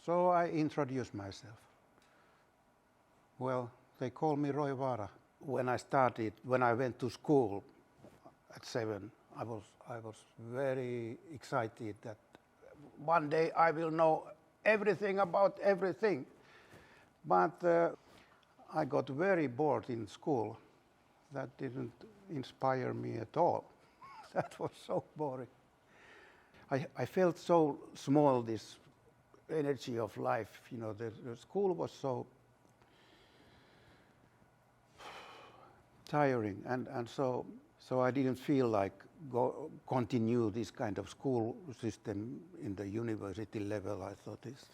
So I introduced myself. Well, they called me Roi Vaara. When I went to school at 7, I was very excited that one day I will know everything about everything. But I got very bored in school. That didn't inspire me at all. That was so boring. I felt so small, this energy of life. You know, the school was so tiring, and so I didn't feel like continue this kind of school system in the university level. I thought it's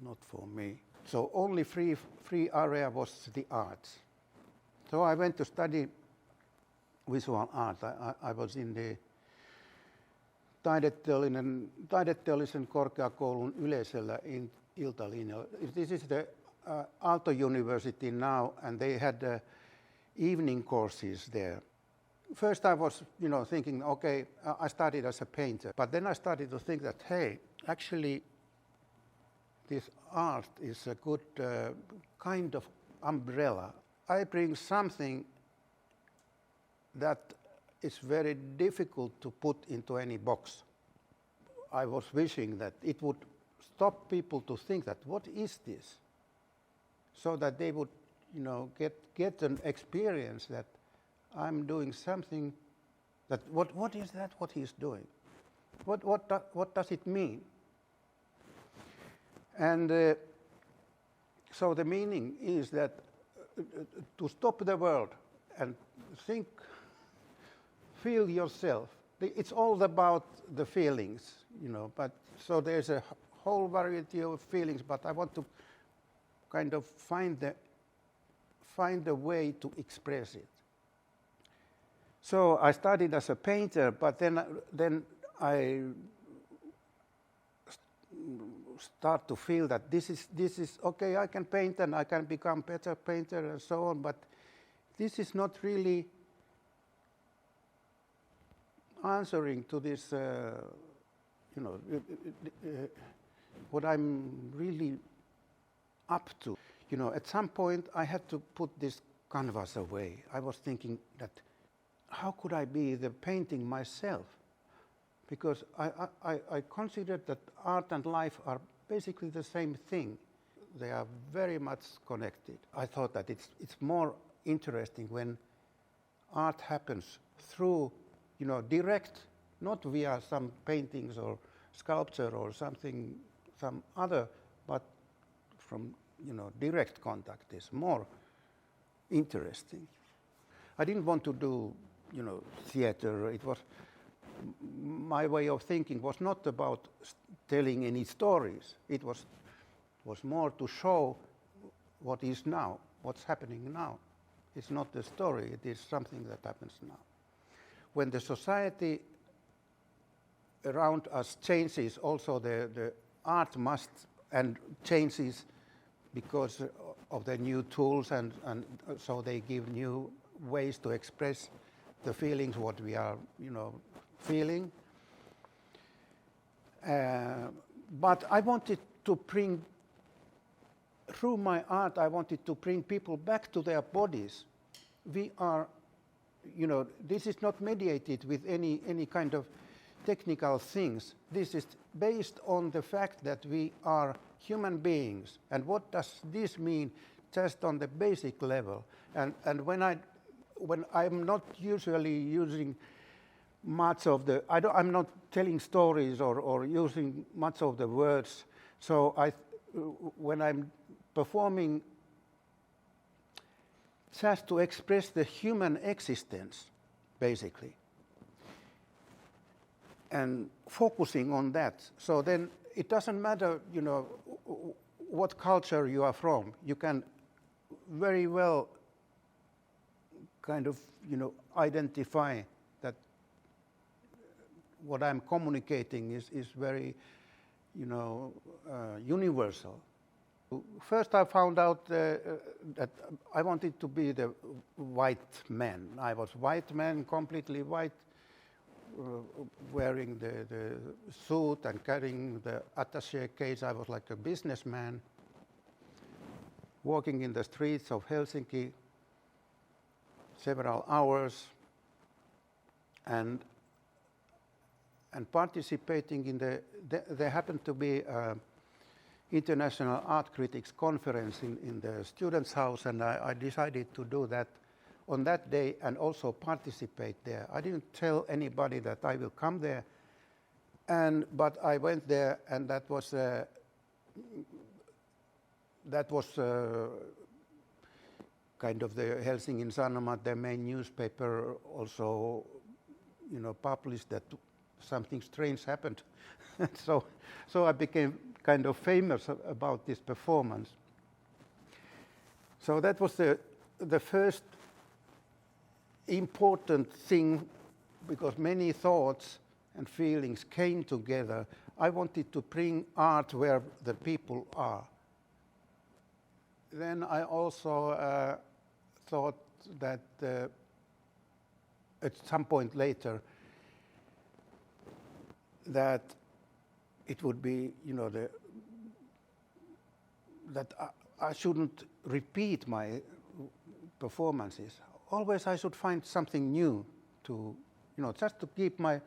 not for me. So only free area was the arts. So I went to study visual art. I was in the taideteollisen korkeakoulun yleisellä iltalinjalla. This is the Aalto University now, and they had evening courses there. First I was, thinking, okay, I started as a painter, but then I started to think that, hey, actually this art is a good kind of umbrella. I bring something that is very difficult to put into any box. I was wishing that it would stop people to think that, what is this? So that they would, get an experience that I'm doing something that, what is that, what he's doing? What does it mean? And so the meaning is that to stop the world and think, feel yourself. It's all about the feelings, but so there's a whole variety of feelings, but I want to kind of find a way to express it. So I started as a painter, but then I start to feel that this is okay. I can paint and I can become better painter and so on, but this is not really answering to this, what I'm really up to. At some point I had to put this canvas away. I was thinking that how could I be the painting myself? Because I considered that art and life are basically the same thing. They are very much connected. I thought that it's more interesting when art happens through, direct, not via some paintings or sculpture or something, some other, but from, direct contact is more interesting. I didn't want to do, theater. It was, my way of thinking was not about telling any stories. It was more to show what is now, what's happening now. It's not the story, it is something that happens now. When the society around us changes, also the art must and changes because of the new tools, and so they give new ways to express the feelings, what we are, feeling. But I wanted to bring, through my art, I wanted to bring people back to their bodies. We are, this is not mediated with any kind of technical things. This is based on the fact that we are human beings. And what does this mean just on the basic level? And when I'm not usually using much of the, I'm not telling stories or using much of the words. So when I'm performing just to express the human existence, basically, and focusing on that. So then it doesn't matter, what culture you are from. You can very well kind of, identify that what I'm communicating is very, universal. First I found out that I wanted to be the white man. I was white man, completely white, wearing the suit and carrying the attaché case. I was like a businessman, walking in the streets of Helsinki several hours and participating in there happened to be an international art critics conference in the students' house, and I decided to do that on that day and also participate there. I didn't tell anybody that I will come there, but I went there, and that was kind of the Helsingin Sanomat, the main newspaper, also, published that something strange happened. so I became kind of famous about this performance. So that was the first important thing, because many thoughts and feelings came together. I wanted to bring art where the people are. Then I also thought that at some point later that it would be, that I shouldn't repeat my performances. Always I should find something new to, just to keep my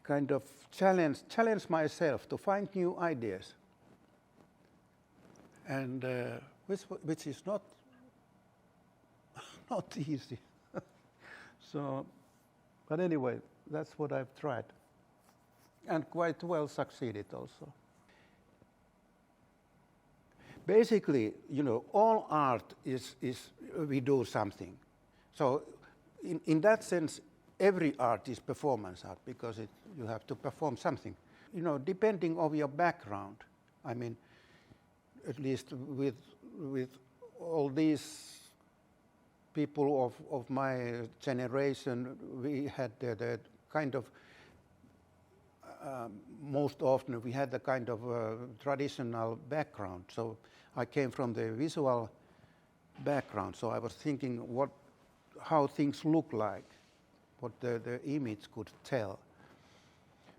kind of challenge myself to find new ideas. And which is not easy. So, but anyway, that's what I've tried, and quite well succeeded also. Basically, all art is we do something. So, in that sense, every art is performance art, because you have to perform something. Depending on your background. I mean, at least with all these people of my generation, we had the kind of, most often we had the kind of traditional background. So I came from the visual background, so I was thinking how things look like, what the image could tell.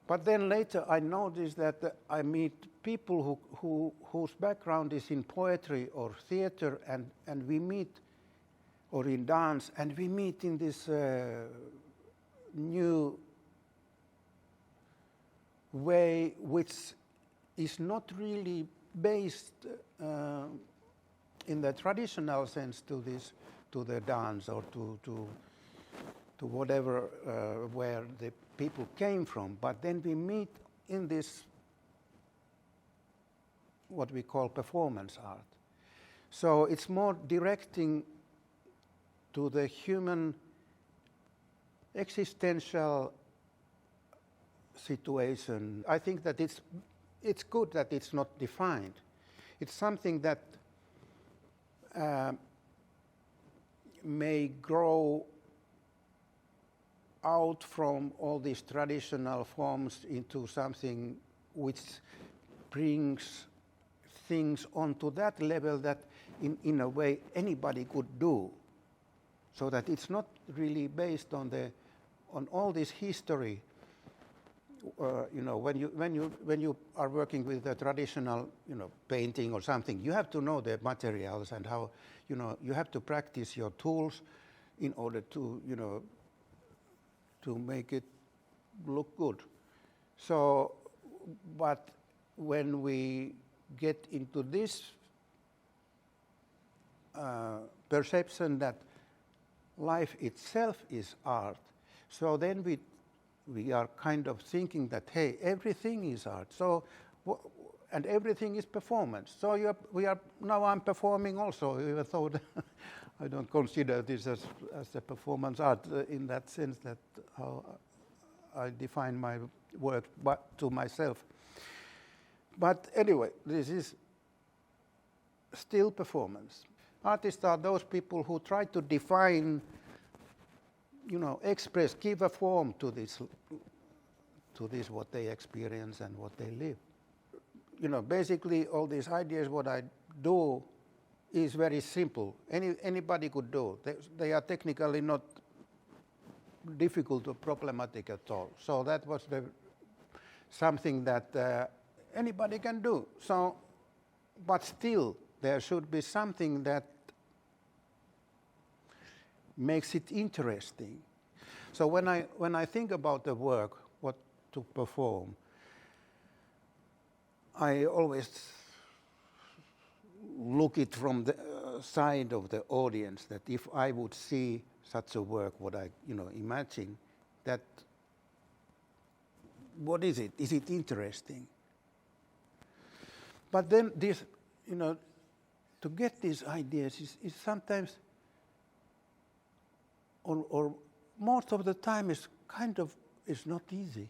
But then later I noticed that I meet people whose background is in poetry or theater, and we meet, or in dance, and we meet in this new way, which is not really based in the traditional sense to the dance or to whatever where the people came from. But then we meet in this what we call performance art. So it's more directing to the human existential situation. I think that it's good that it's not defined. It's something that may grow out from all these traditional forms into something which brings things onto that level that in a way anybody could do, so that it's not really based on all this history. When you are working with the traditional painting or something, you have to know the materials and how you have to practice your tools in order to to make it look good. So, but when we get into this perception that life itself is art, so then we are kind of thinking that, hey, everything is art. So, and everything is performance. So now I'm performing also, even though I don't consider this as a performance art in that sense, that how I define my work to myself. But anyway, this is still performance. Artists are those people who try to define, express, give a form to this what they experience and what they live. Basically all these ideas, what I do is very simple. Anybody could do. They are technically not difficult or problematic at all. So that was something that anybody can do. So, but still, there should be something that makes it interesting. So when I think about the work, what to perform, I always look it from the side of the audience, that if I would see such a work, what I imagine, that what is it? Is it interesting? But then this, to get these ideas is sometimes, or most of the time, is not easy.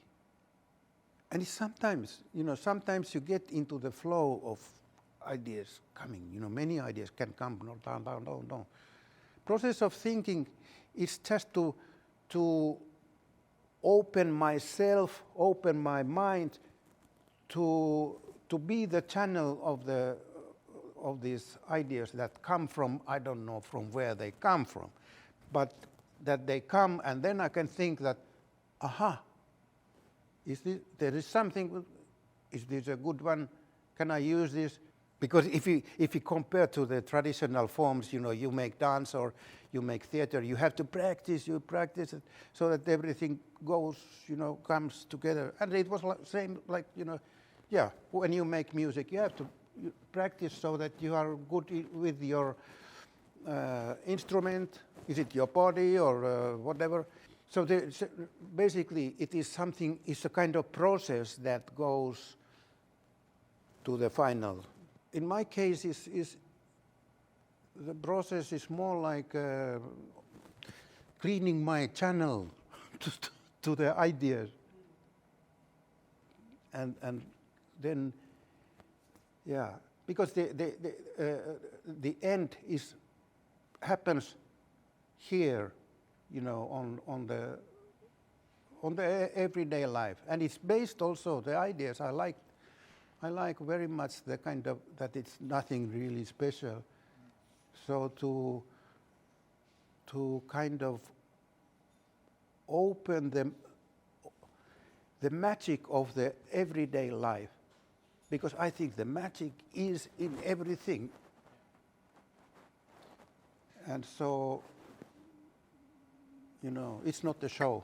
And it's sometimes you get into the flow of ideas coming. Many ideas can come. No. Process of thinking is just to open myself, open my mind to be the channel of these ideas that come from, I don't know from where they come from, but that they come, and then I can think that, aha, there is something, is this a good one? Can I use this? Because if you compare to the traditional forms, you make dance or you make theater, you have to practice it so that everything goes, comes together. And it was same like, when you make music, you have to practice so that you are good with your instrument. Is it your body or whatever? So basically, it's a kind of process that goes to the final. In my case, the process is more like cleaning my channel to the ideas, and then, because the end happens here, on the everyday life, and it's based also the ideas. I like very much the kind of that it's nothing really special. So to kind of open the magic of the everyday life, because I think the magic is in everything. And so, it's not a show.